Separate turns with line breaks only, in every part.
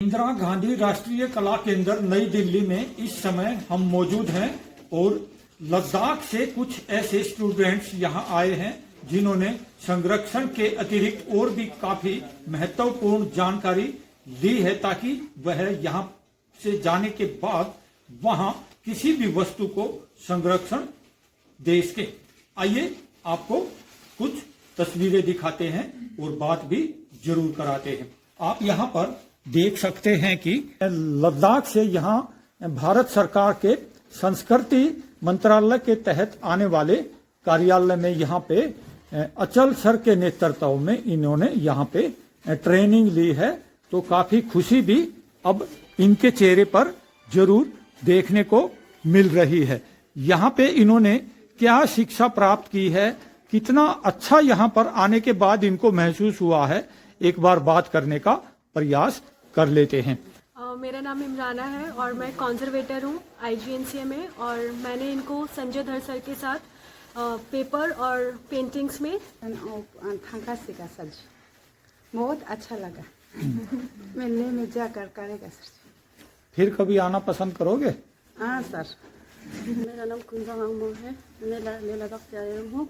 इंदिरा गांधी राष्ट्रीय कला केंद्र नई दिल्ली में इस समय हम मौजूद हैं और लद्दाख से कुछ ऐसे स्टूडेंट्स यहां आए हैं जिन्होंने संरक्षण के अतिरिक्त और भी काफी महत्वपूर्ण जानकारी ली है ताकि वह यहां से जाने के बाद वहां किसी भी वस्तु को संरक्षण दे सके। आइए आपको कुछ तस्वीरें दिखाते हैं और बात भी जरूर कराते हैं। आप यहां पर देख सकते हैं कि लद्दाख से यहाँ भारत सरकार के संस्कृति मंत्रालय के तहत आने वाले कार्यालय में यहाँ पे अचल सर के नेतृत्व में इन्होंने यहाँ पे ट्रेनिंग ली है, तो काफी खुशी भी अब इनके चेहरे पर जरूर देखने को मिल रही है। यहाँ पे इन्होंने क्या शिक्षा प्राप्त की है, कितना अच्छा यहाँ पर आने के बाद इनको महसूस हुआ है, एक बार बात करने का प्रयास कर लेते हैं।
मेरा नाम इमराना है और मैं कंजर्वेटर हूँ IGNCA में, और मैंने इनको संजय धर सर के साथ पेपर और पेंटिंग्स में
थांका सीखा सर, बहुत अच्छा लगा। मिलने में जाकर करेगा सर।
फिर कभी आना पसंद करोगे?
हाँ सर।
मेरा नाम कुंजा मांगमो है, मैं लद्दाख से आया हूँ।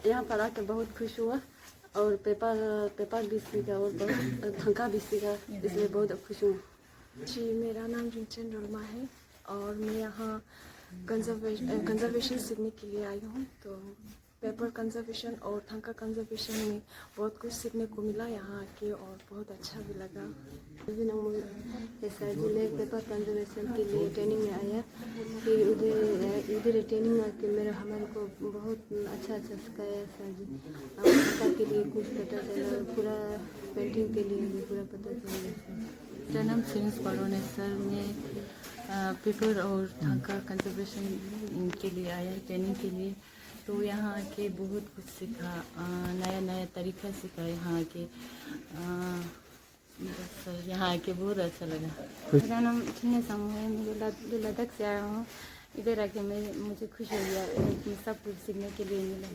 यहाँ पर आकर बहुत खुश हुआ और पेपर भी सीखा और बहुत थांका भी सीखा, इसलिए बहुत खुश हूँ।
जी, मेरा नाम रिंचन रोलमा है और मैं यहाँ कंजर्वेशन सीखने के लिए आई हूँ। तो पेपर कंजर्वेशन और थांका कंजर्वेशन में बहुत कुछ सीखने को मिला यहाँ आके और बहुत अच्छा भी लगा।
सर जिले पेपर कंजर्वेशन के लिए ट्रेनिंग में आया, फिर उधर ट्रेनिंग आके हमारे को बहुत अच्छा सिखाया सर जी। थांका के लिए कुछ पता चला, पूरा पेंटिंग के लिए भी पूरा पता चला।
मेरा नाम सिंस पारोन है सर। मैं पेपर और थांका कंजर्वेशन के लिए आया ट्रेनिंग के लिए, तो यहाँ आके बहुत कुछ सीखा, नया नया तरीका सीखा यहाँ आके। सर यहाँ आके बहुत अच्छा लगा।
मेरा नाम चिन्ह समूह है, मैं लद्दाख से आया हूँ। इधर आके मुझे खुश हो गया, सब कुछ सीखने के लिए मिला।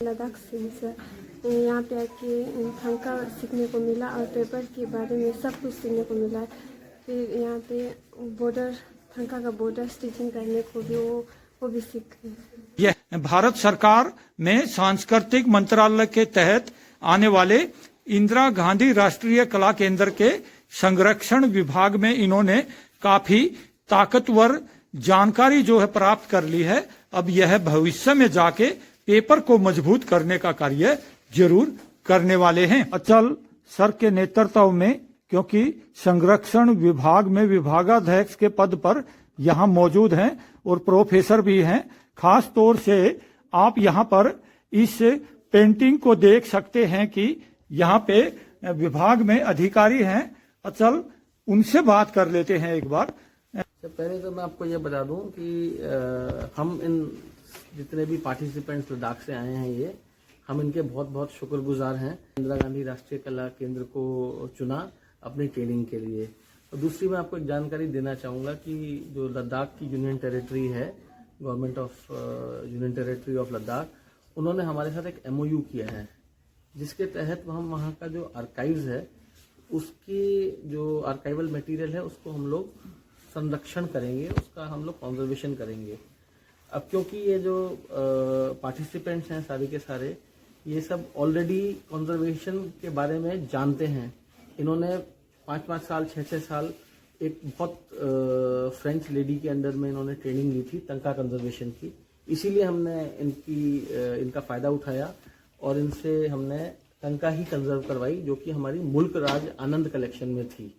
लद्दाख से यहाँ पे आके थांका सीखने को मिला और पेपर के बारे में सब कुछ सीखने को मिला। फिर यहाँ पे बॉर्डर, थांका का बॉर्डर स्टिचिंग करने को भी वो भी सीखे।
यह भारत सरकार में सांस्कृतिक मंत्रालय के तहत आने वाले इंदिरा गांधी राष्ट्रीय कला केंद्र के संरक्षण विभाग में इन्होंने काफी ताकतवर जानकारी जो है प्राप्त कर ली है। अब यह भविष्य में जाके पेपर को मजबूत करने का कार्य जरूर करने वाले हैं। अचल सर के नेतृत्व में, क्योंकि संरक्षण विभाग में विभागाध्यक्ष के पद पर यहाँ मौजूद हैं और प्रोफेसर भी हैं। खास तौर से आप यहाँ पर इस पेंटिंग को देख सकते हैं कि यहाँ पे विभाग में अधिकारी हैं अचल, उनसे बात कर लेते हैं एक बार।
पहले तो मैं आपको ये बता दूं कि हम इन जितने भी पार्टिसिपेंट्स लद्दाख से आए हैं, हम इनके बहुत बहुत शुक्रगुजार हैं। इंदिरा गांधी राष्ट्रीय कला केंद्र को चुना अपनी ट्रेनिंग के लिए। और दूसरी मैं आपको एक जानकारी देना चाहूँगा कि जो लद्दाख की यूनियन टेरिटरी है, government of union territory of Ladakh, उन्होंने हमारे साथ एक MOU किया है, जिसके तहत हम वहाँ का जो आर्काइव्स है, उसकी जो आर्काइवल मटेरियल है उसको हम लोग संरक्षण करेंगे, उसका हम लोग कंजर्वेशन करेंगे। अब क्योंकि ये जो पार्टिसिपेंट्स हैं सारे के सारे, ये सब ऑलरेडी कंजर्वेशन के बारे में जानते हैं। इन्होंने 5-5 साल 6-6 साल एक बहुत फ्रेंच लेडी के अंडर में इन्होंने ट्रेनिंग ली थी थांका कंजर्वेशन की, इसीलिए हमने इनका फ़ायदा उठाया और इनसे हमने थांका ही कंजर्व करवाई, जो कि हमारी मुल्क राज आनंद कलेक्शन में थी।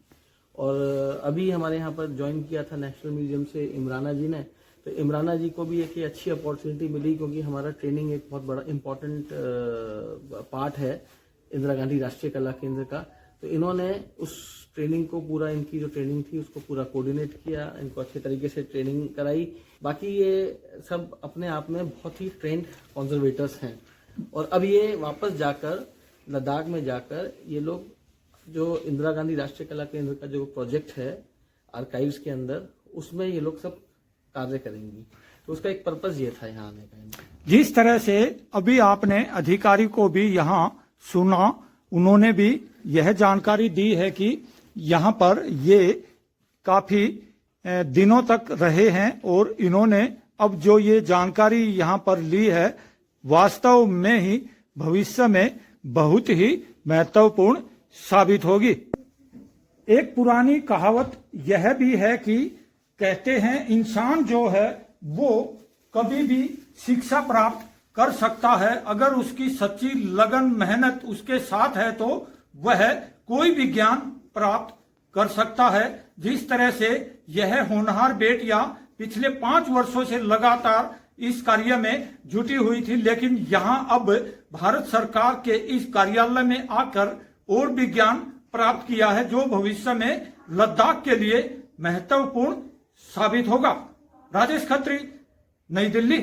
और अभी हमारे यहाँ पर ज्वाइन किया था नेशनल म्यूजियम से इमराना जी ने, तो इमराना जी को भी एक अच्छी अपॉर्चुनिटी मिली, क्योंकि हमारा ट्रेनिंग एक बहुत बड़ा इम्पोर्टेंट पार्ट है इंदिरा गांधी राष्ट्रीय कला केंद्र का। तो इन्होंने उस ट्रेनिंग को पूरा, इनकी जो ट्रेनिंग थी उसको पूरा कोऑर्डिनेट किया, इनको अच्छे तरीके से ट्रेनिंग कराई। बाकी ये सब अपने आप में बहुत ही ट्रेंड कंजर्वेटर्स हैं और अब ये वापस जाकर लद्दाख में जाकर ये लोग जो इंदिरा गांधी राष्ट्रीय कला केंद्र का जो प्रोजेक्ट है आर्काइव्स के अंदर, उसमें ये लोग सब कार्य करेंगी। तो उसका एक पर्पज ये था यहाँ आने का।
जिस तरह से अभी आपने अधिकारी को भी यहाँ सुना, उन्होंने भी यह जानकारी दी है कि यहाँ पर ये काफी दिनों तक रहे हैं और इन्होंने अब जो ये जानकारी यहाँ पर ली है वास्तव में ही भविष्य में बहुत ही महत्वपूर्ण साबित होगी। एक पुरानी कहावत यह भी है कि कहते हैं इंसान जो है वो कभी भी शिक्षा प्राप्त कर सकता है, अगर उसकी सच्ची लगन मेहनत उसके साथ है तो वह कोई भी ज्ञान प्राप्त कर सकता है। जिस तरह से यह होनहार बेटियां पिछले 5 वर्षों से लगातार इस कार्य में जुटी हुई थी, लेकिन यहां अब भारत सरकार के इस कार्यालय में आकर और भी ज्ञान प्राप्त किया है जो भविष्य में लद्दाख के लिए महत्वपूर्ण साबित होगा। राजेश खत्री, नई दिल्ली।